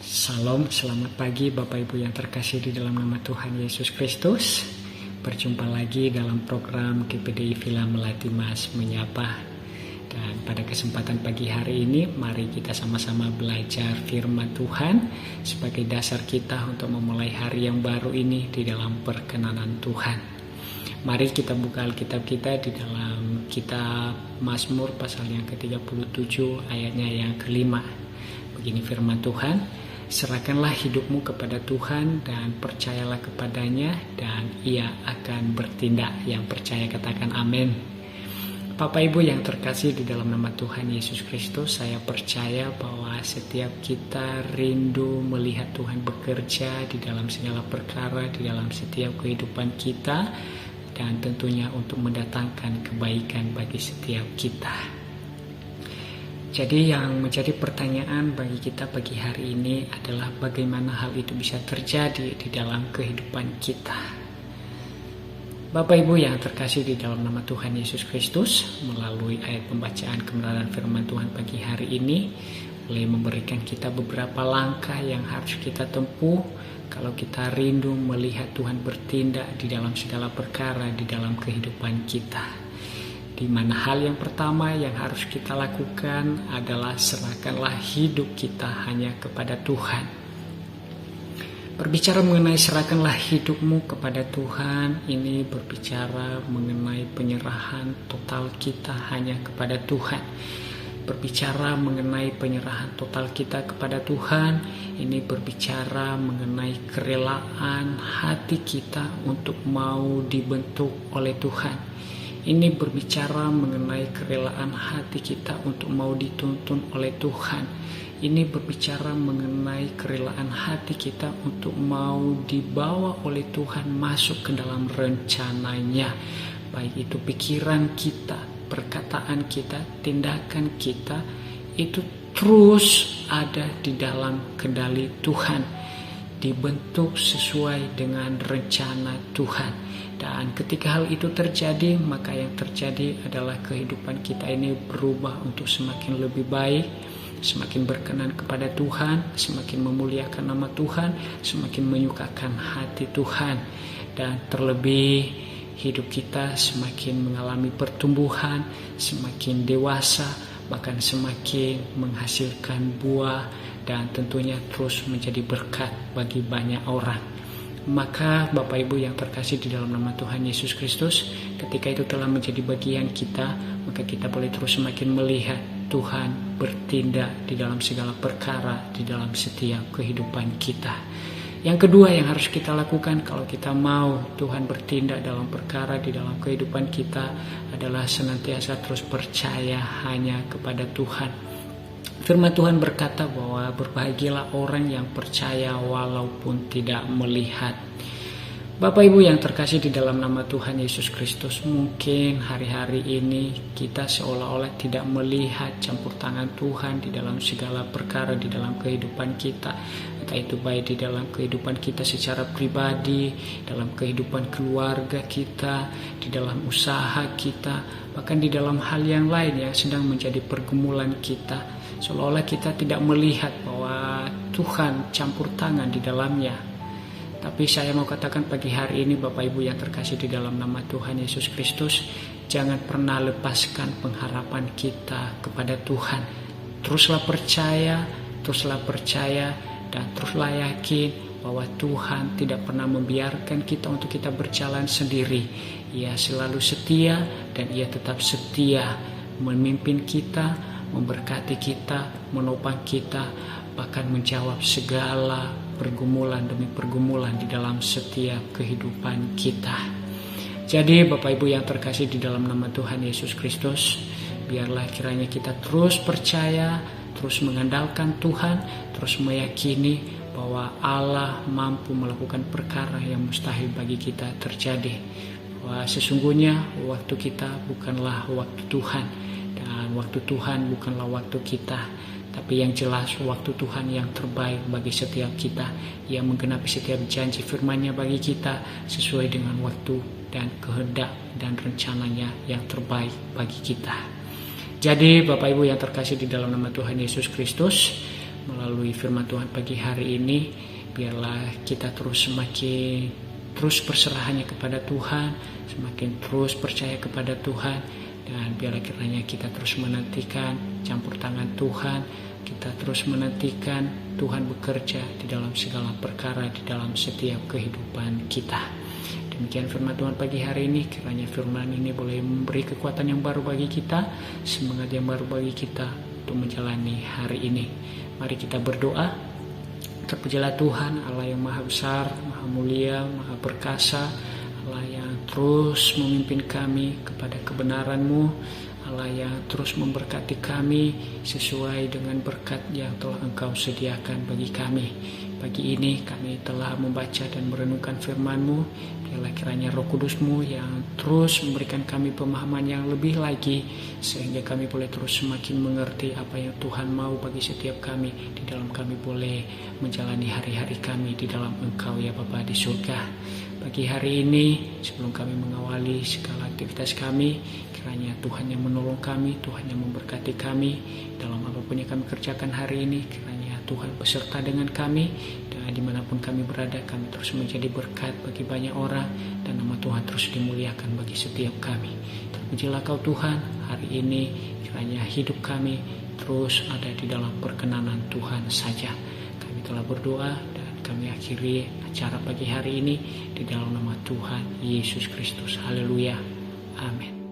Salam, selamat pagi Bapak Ibu yang terkasih di dalam nama Tuhan Yesus Kristus. Berjumpa lagi dalam program GPDI Villa Melati Mas Menyapa. Dan pada kesempatan pagi hari ini, mari kita sama-sama belajar firman Tuhan sebagai dasar kita untuk memulai hari yang baru ini di dalam perkenanan Tuhan. Mari kita buka Alkitab kita di dalam kitab Mazmur pasal yang ke-37 ayatnya yang kelima. Begini firman Tuhan, serahkanlah hidupmu kepada Tuhan dan percayalah kepadanya dan ia akan bertindak. Yang percaya katakan amin. Bapak Ibu yang terkasih di dalam nama Tuhan Yesus Kristus, saya percaya bahwa setiap kita rindu melihat Tuhan bekerja di dalam segala perkara, di dalam setiap kehidupan kita, dan tentunya untuk mendatangkan kebaikan bagi setiap kita. Jadi yang menjadi pertanyaan bagi kita pagi hari ini adalah bagaimana hal itu bisa terjadi di dalam kehidupan kita. Bapak Ibu yang terkasih di dalam nama Tuhan Yesus Kristus, melalui ayat pembacaan kebenaran firman Tuhan pagi hari ini, boleh memberikan kita beberapa langkah yang harus kita tempuh kalau kita rindu melihat Tuhan bertindak di dalam segala perkara di dalam kehidupan kita. Di mana hal yang pertama yang harus kita lakukan adalah serahkanlah hidup kita hanya kepada Tuhan. Berbicara mengenai serahkanlah hidupmu kepada Tuhan, ini berbicara mengenai penyerahan total kita hanya kepada Tuhan. Berbicara mengenai penyerahan total kita kepada Tuhan, ini berbicara mengenai kerelaan hati kita untuk mau dibentuk oleh Tuhan. Ini berbicara mengenai kerelaan hati kita untuk mau dituntun oleh Tuhan. Ini berbicara mengenai kerelaan hati kita untuk mau dibawa oleh Tuhan masuk ke dalam rencananya. Baik itu pikiran kita, perkataan kita, tindakan kita, itu terus ada di dalam kendali Tuhan. Dibentuk sesuai dengan rencana Tuhan. Dan ketika hal itu terjadi, maka yang terjadi adalah kehidupan kita ini berubah untuk semakin lebih baik, semakin berkenan kepada Tuhan, semakin memuliakan nama Tuhan, semakin menyukakan hati Tuhan. Dan terlebih hidup kita semakin mengalami pertumbuhan, semakin dewasa, bahkan semakin menghasilkan buah, dan tentunya terus menjadi berkat bagi banyak orang. Maka Bapak Ibu yang terkasih di dalam nama Tuhan Yesus Kristus, ketika itu telah menjadi bagian kita, maka kita boleh terus semakin melihat Tuhan bertindak di dalam segala perkara di dalam setiap kehidupan kita. Yang kedua yang harus kita lakukan kalau kita mau Tuhan bertindak dalam perkara di dalam kehidupan kita adalah senantiasa terus percaya hanya kepada Tuhan. Firman Tuhan berkata bahwa berbahagialah orang yang percaya walaupun tidak melihat. Bapak Ibu yang terkasih di dalam nama Tuhan Yesus Kristus, mungkin hari-hari ini kita seolah-olah tidak melihat campur tangan Tuhan di dalam segala perkara di dalam kehidupan kita. Entah itu baik di dalam kehidupan kita secara pribadi, dalam kehidupan keluarga kita, di dalam usaha kita, bahkan di dalam hal yang lain yang sedang menjadi pergumulan kita. Seolah-olah kita tidak melihat bahwa Tuhan campur tangan di dalamnya. Tapi saya mau katakan pagi hari ini Bapak Ibu yang terkasih di dalam nama Tuhan Yesus Kristus, jangan pernah lepaskan pengharapan kita kepada Tuhan. Teruslah percaya dan teruslah yakin bahwa Tuhan tidak pernah membiarkan kita untuk kita berjalan sendiri. Ia selalu setia dan ia tetap setia memimpin kita, memberkati kita, menopang kita, bahkan menjawab segala pergumulan demi pergumulan di dalam setiap kehidupan kita. Jadi Bapak Ibu yang terkasih di dalam nama Tuhan Yesus Kristus, biarlah kiranya kita terus percaya, terus mengandalkan Tuhan, terus meyakini bahwa Allah mampu melakukan perkara yang mustahil bagi kita terjadi. Bahwa sesungguhnya waktu kita bukanlah waktu Tuhan, dan waktu Tuhan bukanlah waktu kita. Tapi yang jelas waktu Tuhan yang terbaik bagi setiap kita. Ia menggenapi setiap janji firman-Nya bagi kita sesuai dengan waktu dan kehendak dan rencananya yang terbaik bagi kita. Jadi Bapak Ibu yang terkasih di dalam nama Tuhan Yesus Kristus, melalui firman Tuhan pagi hari ini. Biarlah kita terus berserah hanya kepada Tuhan, semakin terus percaya kepada Tuhan, dan biarlah kiranya kita terus menantikan campur tangan Tuhan, kita terus menantikan Tuhan bekerja di dalam segala perkara, di dalam setiap kehidupan kita. Demikian firman Tuhan pagi hari ini. Kiranya firman ini boleh memberi kekuatan yang baru bagi kita, semangat yang baru bagi kita untuk menjalani hari ini. Mari kita berdoa. Terpujilah Tuhan, Allah yang maha besar, maha mulia, maha perkasa, Allah yang terus memimpin kami kepada kebenaran-Mu, Allah yang terus memberkati kami sesuai dengan berkat yang telah Engkau sediakan bagi kami. Pagi ini kami telah membaca dan merenungkan firman-Mu. Biarlah kiranya Roh Kudus-Mu yang terus memberikan kami pemahaman yang lebih lagi, sehingga kami boleh terus semakin mengerti apa yang Tuhan mau bagi setiap kami, di dalam kami boleh menjalani hari-hari kami di dalam Engkau ya Bapa di surga. Pagi hari ini sebelum kami mengawali segala aktivitas kami, kiranya Tuhan yang menolong kami, Tuhan yang memberkati kami dalam apapun yang kami kerjakan hari ini. Kiranya Tuhan beserta dengan kami, dan dimanapun kami berada, kami terus menjadi berkat bagi banyak orang, dan nama Tuhan terus dimuliakan bagi setiap kami. Terpujilah Kau Tuhan, hari ini kiranya hidup kami terus ada di dalam perkenanan Tuhan saja. Kami telah berdoa dan kami akhiri acara pagi hari ini di dalam nama Tuhan Yesus Kristus. Haleluya. Amin.